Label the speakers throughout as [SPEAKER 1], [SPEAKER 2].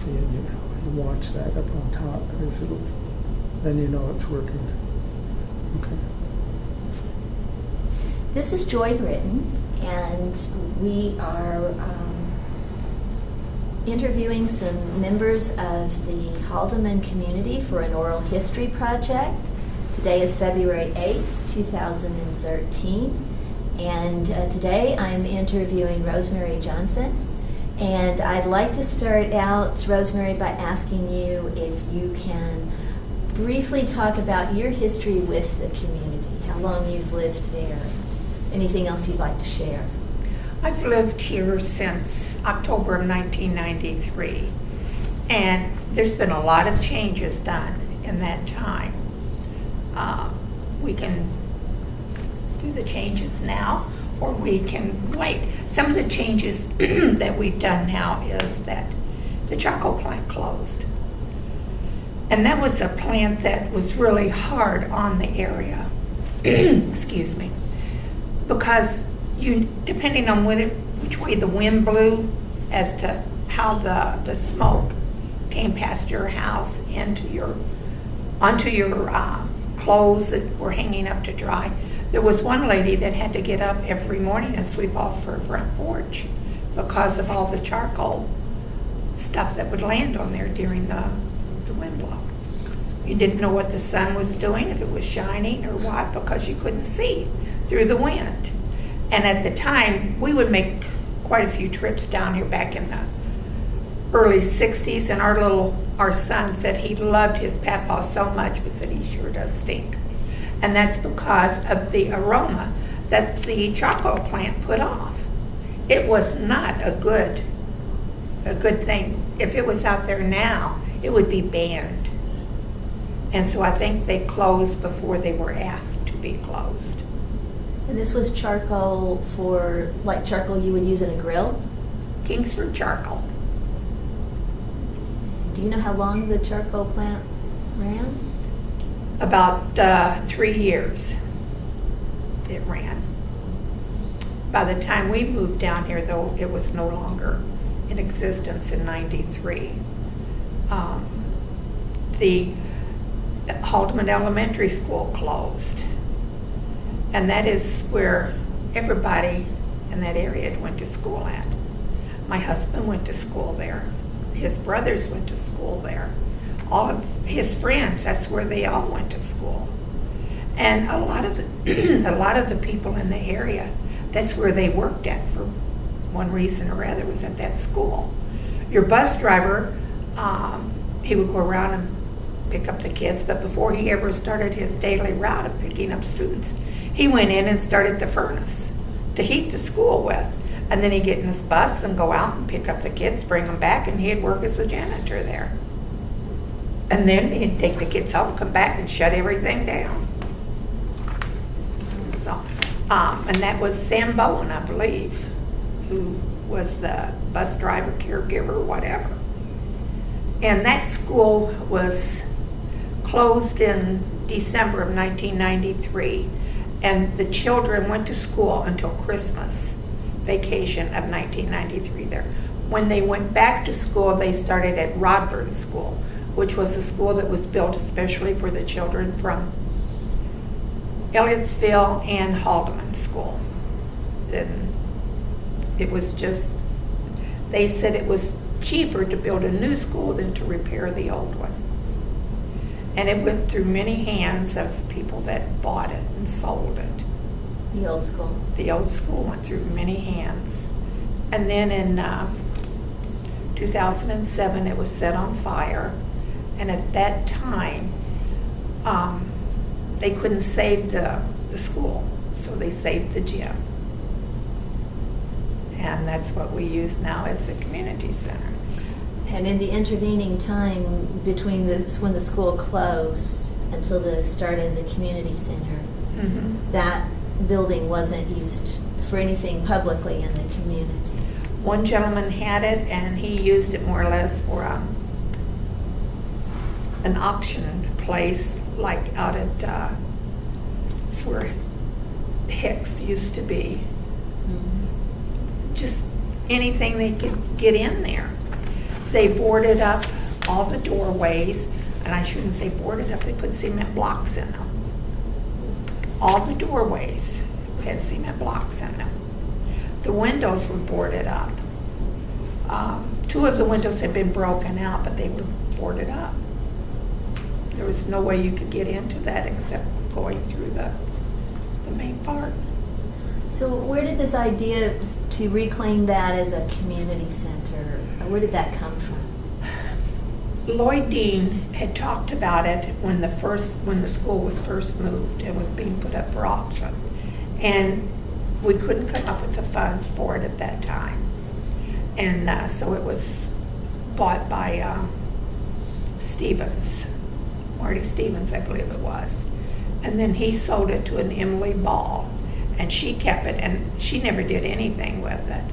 [SPEAKER 1] See it, you watch that up on top, because then you know it's working. Okay.
[SPEAKER 2] This is Joy Britton, and we are interviewing some members of the Haldeman community for an oral history project. Today is February 8th, 2013, and today I'm interviewing RoseMary Johnson. And I'd like to start out, RoseMary, by asking you if you can briefly talk about your history with the community, how long you've lived there, anything else you'd like to share.
[SPEAKER 3] I've lived here since October of 1993, and there's been a lot of changes done in that time. We can do the changes now, or we can wait. Some of the changes that we've done now is that the charcoal plant closed. And that was a plant that was really hard on the area, excuse me, because depending on which way the wind blew as to how the smoke came past your house onto your clothes that were hanging up to dry. There was one lady that had to get up every morning and sweep off her front porch because of all the charcoal stuff that would land on there during the wind blow. You didn't know what the sun was doing, if it was shining or what, because you couldn't see through the wind. And at the time, we would make quite a few trips down here back in the early 60s, and our son said he loved his papaw so much, but said he sure does stink. And that's because of the aroma that the charcoal plant put off. It was not a good thing. If it was out there now, it would be banned. And so I think they closed before they were asked to be closed.
[SPEAKER 2] And this was charcoal like charcoal you would use in a grill?
[SPEAKER 3] Kingsford charcoal.
[SPEAKER 2] Do you know how long the charcoal plant ran?
[SPEAKER 3] About 3 years it ran. By the time we moved down here, though, it was no longer in existence in '93. The Haldeman Elementary School closed, and that is where everybody in that area went to school at. My husband went to school there. His brothers went to school there. All of his friends, that's where they all went to school. And a lot of the people in the area, that's where they worked at for one reason or other, was at that school. Your bus driver, he would go around and pick up the kids, but before he ever started his daily route of picking up students, he went in and started the furnace to heat the school with. And then he'd get in his bus and go out and pick up the kids, bring them back, and he'd work as a janitor there. And then he'd take the kids home, come back, and shut everything down. So, and that was Sam Bowen, I believe, who was the bus driver, caregiver, whatever. And that school was closed in December of 1993, and the children went to school until Christmas vacation of 1993 there. When they went back to school, they started at Rodburn School, which was a school that was built especially for the children from Elliotsville and Haldeman School. And it was just, they said it was cheaper to build a new school than to repair the old one. And it went through many hands of people that bought it and sold it.
[SPEAKER 2] The old school.
[SPEAKER 3] The old school went through many hands. And then in 2007, it was set on fire. And at that time, they couldn't save the school, so they saved the gym. And that's what we use now as the community center.
[SPEAKER 2] And in the intervening time between when the school closed until the start of the community center, that building wasn't used for anything publicly in the community.
[SPEAKER 3] One gentleman had it, and he used it more or less for an auction place, like out at where Hicks used to be. Just anything they could get in there. They boarded up all the doorways, and I shouldn't say boarded up, they put cement blocks in them. All the doorways had cement blocks in them. The windows were boarded up. 2 of the windows had been broken out, but they were boarded up. There was no way you could get into that except going through the main part.
[SPEAKER 2] So where did this idea to reclaim that as a community center, where did that come from?
[SPEAKER 3] Lloyd Dean had talked about it when the school was first moved and was being put up for auction. And we couldn't come up with the funds for it at that time. And so it was bought by Stevens, Marty Stevens, I believe it was. And then he sold it to an Emily Ball, and she kept it, and she never did anything with it.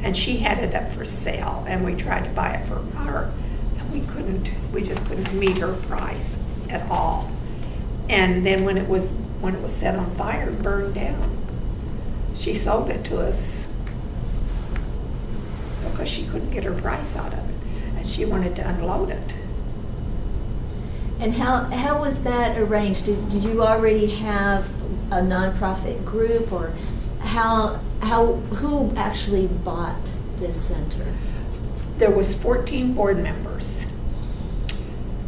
[SPEAKER 3] And she had it up for sale, and we tried to buy it for her, and we just couldn't meet her price at all. And then when it was set on fire and burned down, she sold it to us because she couldn't get her price out of it, and she wanted to unload it.
[SPEAKER 2] And how was that arranged? Did you already have a nonprofit group, or who actually bought this center?
[SPEAKER 3] There was 14 board members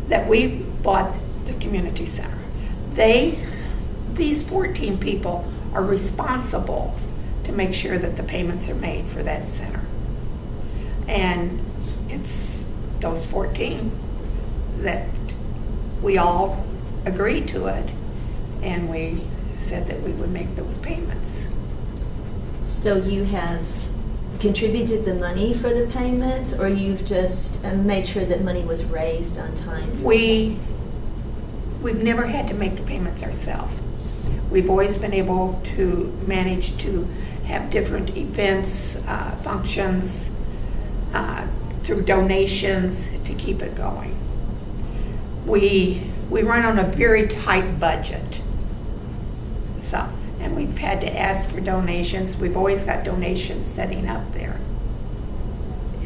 [SPEAKER 3] that we bought the community center. These 14 people are responsible to make sure that the payments are made for that center. And it's those 14 that we all agreed to it, and we said that we would make those payments.
[SPEAKER 2] So you have contributed the money for the payments, or you've just made sure that money was raised on time?
[SPEAKER 3] We've never had to make the payments ourselves. We've always been able to manage to have different events, functions, through donations to keep it going. We run on a very tight budget. So, and we've had to ask for donations. We've always got donations setting up there.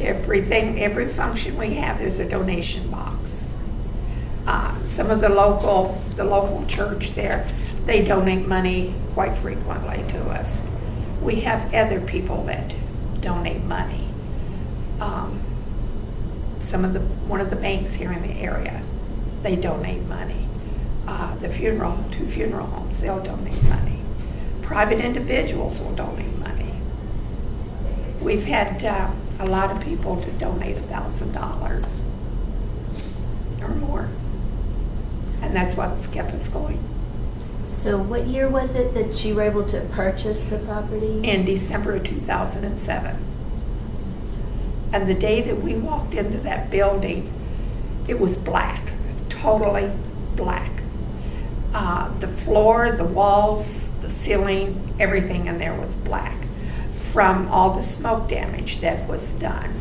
[SPEAKER 3] Every function we have, there's a donation box. Some of the local church there, they donate money quite frequently to us. We have other people that donate money. One of the banks here in the area, they donate money. The two funeral homes, they'll donate money. Private individuals will donate money. We've had a lot of people to donate $1,000 or more, and that's what's kept us going.
[SPEAKER 2] So what year was it that you were able to purchase the property?
[SPEAKER 3] In December of 2007. And the day that we walked into that building, it was black, totally black. The floor, the walls, the ceiling, everything in there was black from all the smoke damage that was done.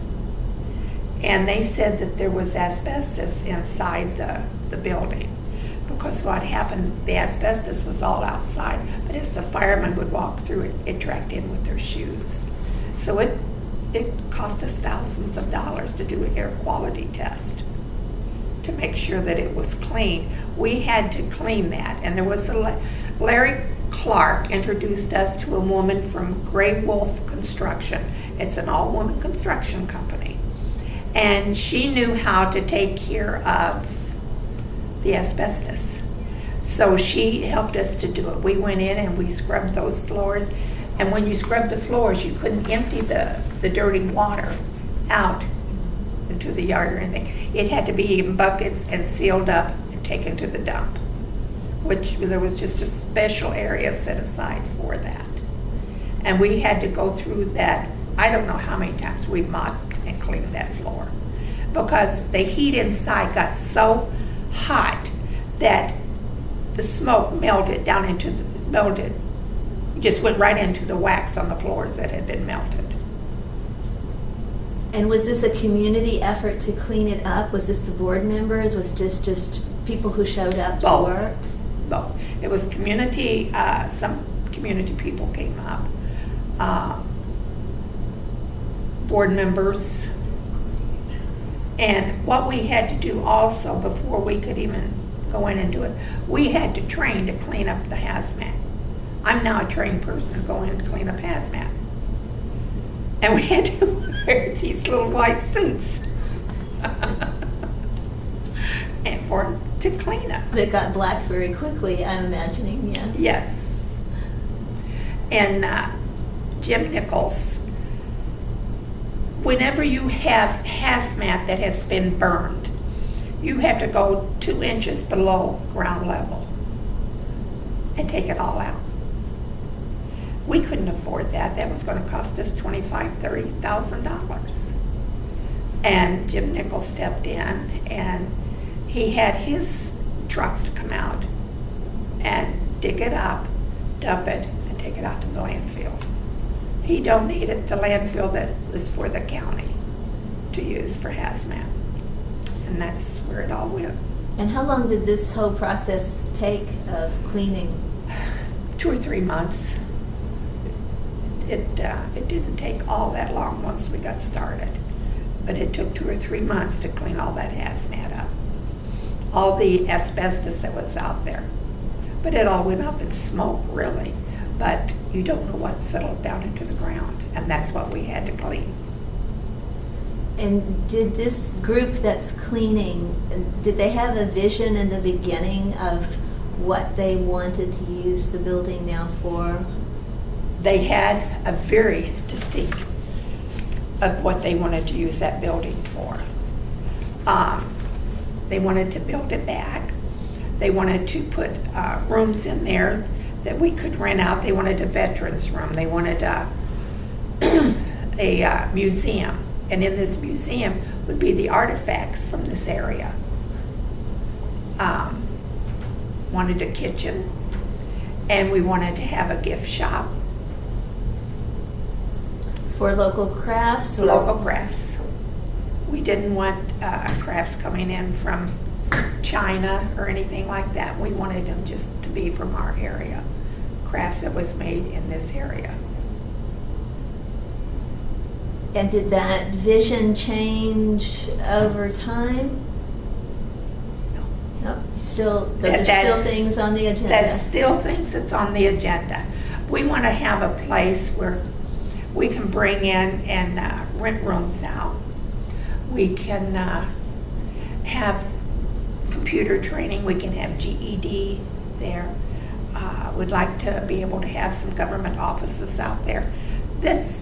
[SPEAKER 3] And they said that there was asbestos inside the building, because what happened, the asbestos was all outside, but as the firemen would walk through it, it tracked in with their shoes. So it cost us thousands of dollars to do an air quality test to make sure that it was clean. We had to clean that, and there was Larry Clark introduced us to a woman from Gray Wolf Construction. It's an all-woman construction company, and she knew how to take care of the asbestos. So she helped us to do it. We went in and we scrubbed those floors, and when you scrubbed the floors, you couldn't empty the dirty water out into the yard or anything. It had to be in buckets and sealed up and taken to the dump, which there was just a special area set aside for that. And we had to go through that. I don't know how many times we mopped and cleaned that floor, because the heat inside got so hot that the smoke melted, just went right into the wax on the floors that had been melted.
[SPEAKER 2] And was this a community effort to clean it up? Was this the board members? Was just people who showed up to work?
[SPEAKER 3] Both. It was community, some community people came up. Board members, And what we had to do also before we could even go in and do it, we had to train to clean up the hazmat. I'm now a trained person to go in and clean up hazmat. And we had to wear these little white suits and to clean up.
[SPEAKER 2] That got black very quickly, I'm imagining, yeah.
[SPEAKER 3] Yes. And Jim Nichols, whenever you have hazmat that has been burned, you have to go 2 inches below ground level and take it all out. We couldn't afford that. That was going to cost us $25,000, $30,000. And Jim Nichols stepped in, and he had his trucks to come out and dig it up, dump it, and take it out to the landfill. He donated the landfill that was for the county to use for hazmat. And that's where it all went.
[SPEAKER 2] And how long did this whole process take of cleaning?
[SPEAKER 3] 2 or 3 months. It didn't take all that long once we got started, but it took 2 or 3 months to clean all that hazmat up. All the asbestos that was out there. But it all went up in smoke, really. But you don't know what settled down into the ground, and that's what we had to clean.
[SPEAKER 2] And did this group that's cleaning, did they have a vision in the beginning of what they wanted to use the building now for?
[SPEAKER 3] They had a very distinct of what they wanted to use that building for. They wanted to build it back. They wanted to put rooms in there that we could rent out. They wanted a veterans room. They wanted a museum. And in this museum would be the artifacts from this area. Wanted a kitchen, and we wanted to have a gift shop.
[SPEAKER 2] For local crafts? Or?
[SPEAKER 3] Local crafts. We didn't want crafts coming in from China or anything like that. We wanted them just to be from our area. Crafts that was made in this area.
[SPEAKER 2] And did that vision change over time?
[SPEAKER 3] No.
[SPEAKER 2] Nope. Those are still things on the agenda.
[SPEAKER 3] That's still things that's on the agenda. We want to have a place where we can bring in and rent rooms out. We can have computer training. We can have GED there. We'd like to be able to have some government offices out there. This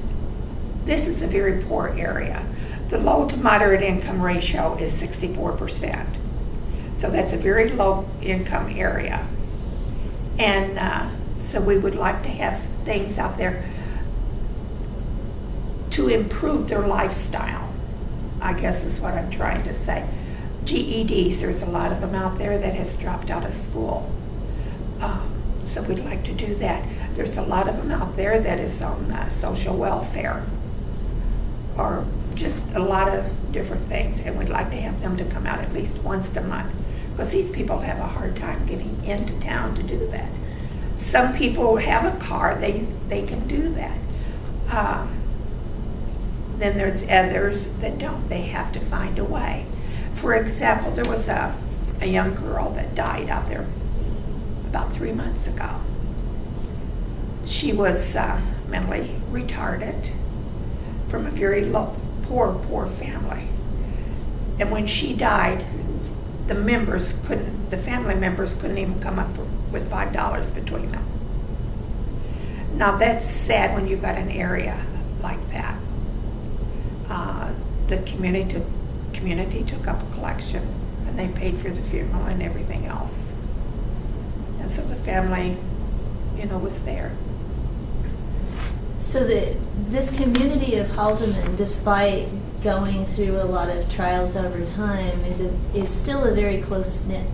[SPEAKER 3] is a very poor area. The low to moderate income ratio is 64%. So that's a very low income area. And so we would like to have things out there to improve their lifestyle, I guess is what I'm trying to say. GEDs, there's a lot of them out there that has dropped out of school. So we'd like to do that. There's a lot of them out there that is on social welfare, or just a lot of different things, and we'd like to have them to come out at least once a month, because these people have a hard time getting into town to do that. Some people have a car, they can do that. Then there's others that don't. They have to find a way. For example, there was a young girl that died out there about 3 months ago. She was mentally retarded from a very poor family. And when she died, the family members couldn't even come up with $5 between them. Now that's sad when you've got an area like that. The community took up a collection, and they paid for the funeral and everything else. And so the family, was there.
[SPEAKER 2] So this community of Haldeman, despite going through a lot of trials over time, is still a very close-knit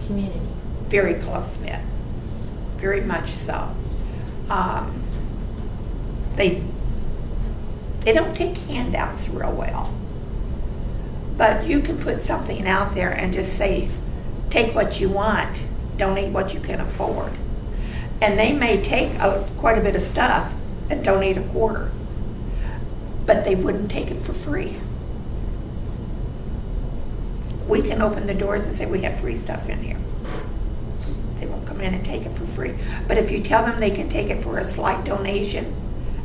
[SPEAKER 2] community.
[SPEAKER 3] Very close-knit, very much so. They don't take handouts real well, but you can put something out there and just say, take what you want, donate what you can afford. And they may take quite a bit of stuff and donate a quarter, but they wouldn't take it for free. we can open the doors and say we have free stuff in here. They won't come in and take it for free. But if you tell them they can take it for a slight donation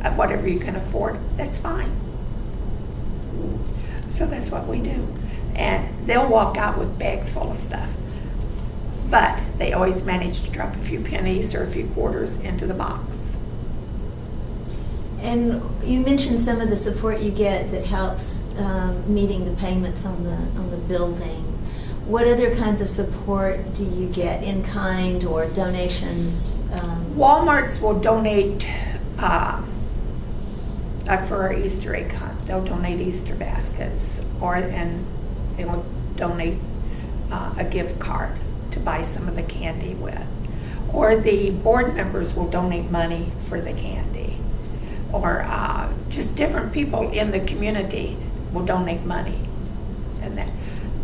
[SPEAKER 3] of whatever you can afford, that's fine. So that's what we do. And they'll walk out with bags full of stuff. But they always manage to drop a few pennies or a few quarters into the box.
[SPEAKER 2] And you mentioned some of the support you get that helps meeting the payments on the building. What other kinds of support do you get, in kind or donations?
[SPEAKER 3] Walmarts will donate, like for our Easter egg hunt, they'll donate Easter baskets, and they will donate a gift card to buy some of the candy with. Or the board members will donate money for the candy. Or just different people in the community will donate money. And then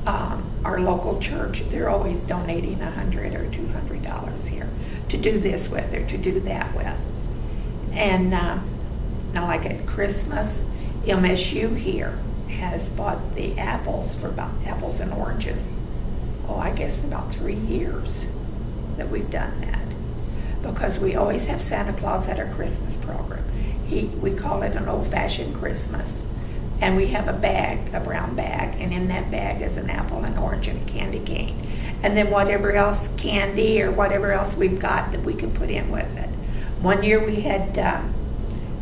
[SPEAKER 3] our local church, they're always donating $100 or $200 here to do this with or to do that with. And now, like at Christmas, MSU here has bought the apples and oranges. Oh, I guess for about 3 years that we've done that, because we always have Santa Claus at our Christmas program. We call it an old-fashioned Christmas, and we have a bag, a brown bag, and in that bag is an apple, an orange, and a candy cane, and then whatever else candy or whatever else we've got that we can put in with it. One year we had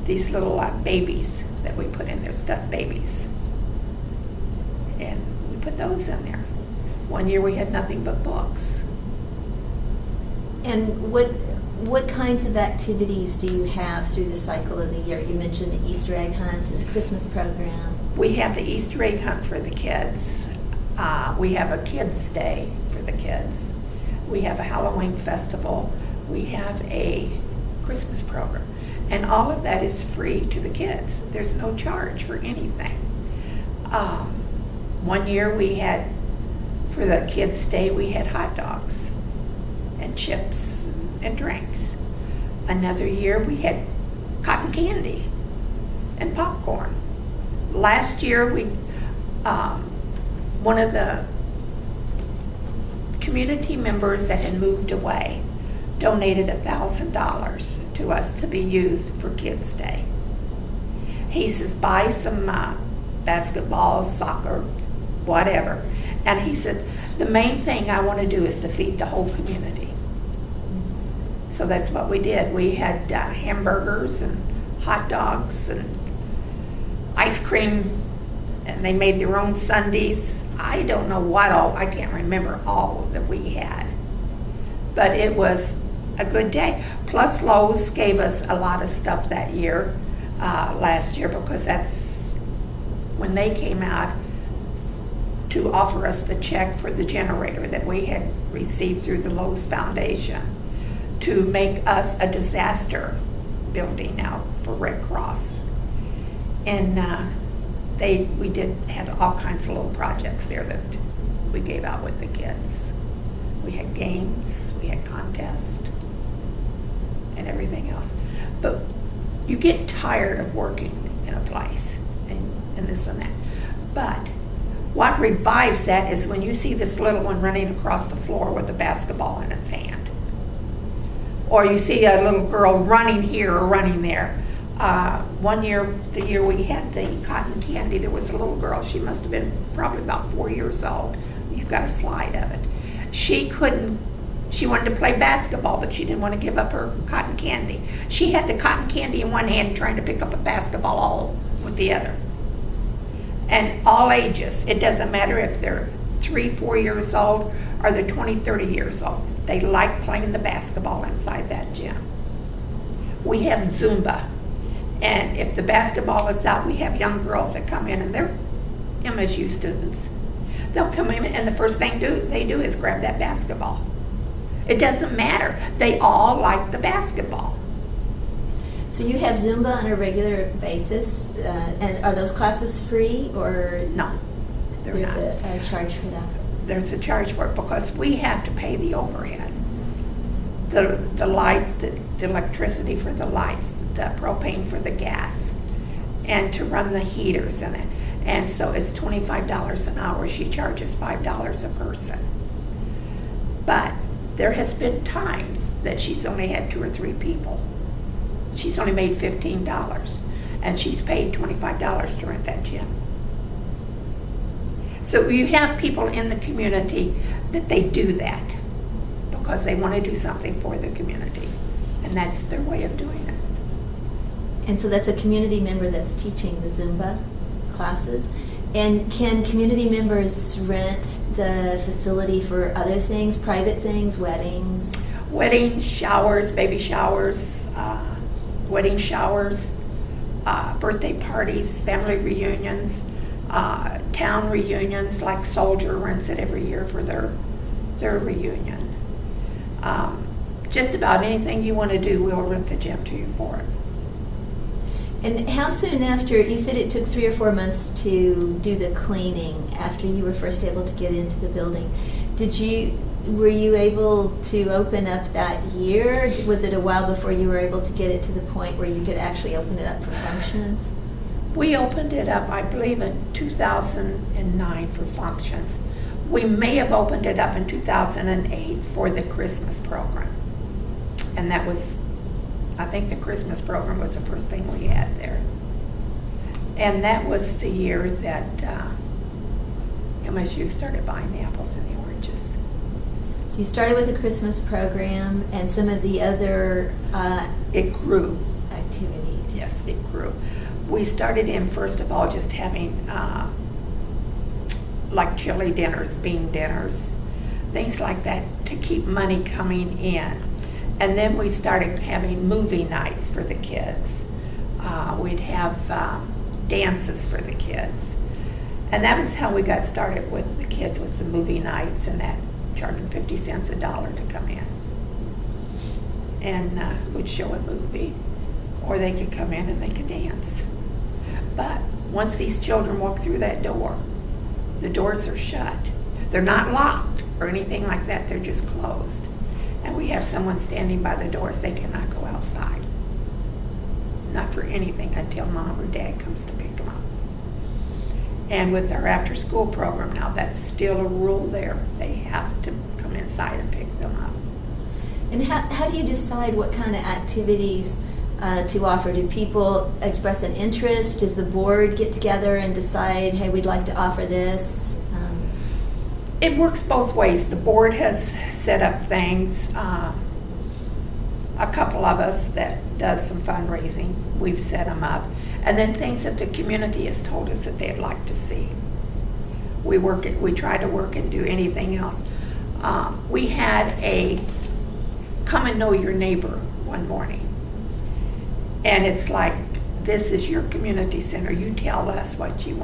[SPEAKER 3] these little babies that we put in there, stuffed babies, and we put those in there. One year we had nothing but books.
[SPEAKER 2] And what kinds of activities do you have through the cycle of the year? You mentioned the Easter egg hunt and the Christmas program.
[SPEAKER 3] We have the Easter egg hunt for the kids. We have a kids' day for the kids. We have a Halloween festival. We have a Christmas program. And all of that is free to the kids. There's no charge for anything. One year we had, for the kids' day, we had hot dogs and chips and drinks. Another year we had cotton candy and popcorn. Last year one of the community members that had moved away donated $1,000 to us to be used for Kids' Day. He says, buy some basketball, soccer, whatever. And he said, the main thing I want to do is to feed the whole community. So that's what we did. We had hamburgers and hot dogs and ice cream, and they made their own sundaes. I don't know what all, I can't remember all that we had. But it was a good day. Plus Lowe's gave us a lot of stuff that year, last year, because that's when they came out to offer us the check for the generator that we had received through the Lowe's Foundation to make us a disaster building now for Red Cross. And we had all kinds of little projects there that we gave out with the kids. We had games, we had contests, and everything else. But you get tired of working in a place and this and that. But what revives that is when you see this little one running across the floor with a basketball in its hand. Or you see a little girl running here or running there. One year, the year we had the cotton candy, there was a little girl. She must have been probably about 4 years old. You've got a slide of it. She wanted to play basketball, but she didn't want to give up her cotton candy. She had the cotton candy in one hand trying to pick up a basketball all with the other. And all ages. It doesn't matter if they're 3, 4 years old or they're 20, 30 years old. They like playing the basketball inside that gym. We have Zumba. And if the basketball is out, we have young girls that come in, and they're MSU students. They'll come in, and the first thing they do is grab that basketball. It doesn't matter. They all like the basketball.
[SPEAKER 2] So you have Zumba on a regular basis, and are those classes free or
[SPEAKER 3] No, they're not.
[SPEAKER 2] There's a charge for that?
[SPEAKER 3] There's a charge for it because we have to pay the overhead. The lights, the electricity for the lights, the propane for the gas, and to run the heaters in it. And so it's $25 an hour. She charges $5 a person. But there has been times that she's only had 2 or 3 people. She's only made $15, and she's paid $25 to rent that gym. So you have people in the community that they do that because they want to do something for the community, and that's their way of doing it.
[SPEAKER 2] And so that's a community member that's teaching the Zumba classes. And can community members rent the facility for other things, private things, weddings?
[SPEAKER 3] Weddings, showers, baby showers, wedding showers, birthday parties, family reunions, town reunions, like Soldier rents it every year for their reunion. Just about anything you want to do, we'll rent the gym to you for it.
[SPEAKER 2] And how soon after, you said it took 3 or 4 months to do the cleaning after you were first able to get into the building. Were you able to open up that year? Was it a while before you were able to get it to the point where you could actually open it up for functions?
[SPEAKER 3] We opened it up, I believe, in 2009 for functions. We may have opened it up in 2008 for the Christmas program. And that was, I think the Christmas program was the first thing we had there. And that was the year that MSU started buying the apples and the oranges.
[SPEAKER 2] So you started with the Christmas program and some of the other
[SPEAKER 3] It grew.
[SPEAKER 2] activities.
[SPEAKER 3] Yes, it grew. We started in, first of all, just having like chili dinners, bean dinners, things like that to keep money coming in. And then we started having movie nights for the kids. We'd have dances for the kids. And that was how we got started with the kids, with the movie nights and that, charging 50 cents a dollar to come in. And we'd show a movie, or they could come in and they could dance. But once these children walk through that door, the doors are shut. They're not locked or anything like that, they're just closed. And we have someone standing by the doors. They cannot go outside. Not for anything until mom or dad comes to pick them up. And with our after school program now, that's still a rule there. They have to come inside and pick them up.
[SPEAKER 2] And how do you decide what kind of activities to offer? Do people express an interest? Does the board get together and decide, hey, we'd like to offer this?
[SPEAKER 3] It works both ways. The board has set up things. A couple of us that does some fundraising, we've set them up. And then things that the community has told us that they'd like to see. We try to work and do anything else. We had a come and know your neighbor one morning. And it's like, this is your community center. You tell us what you want.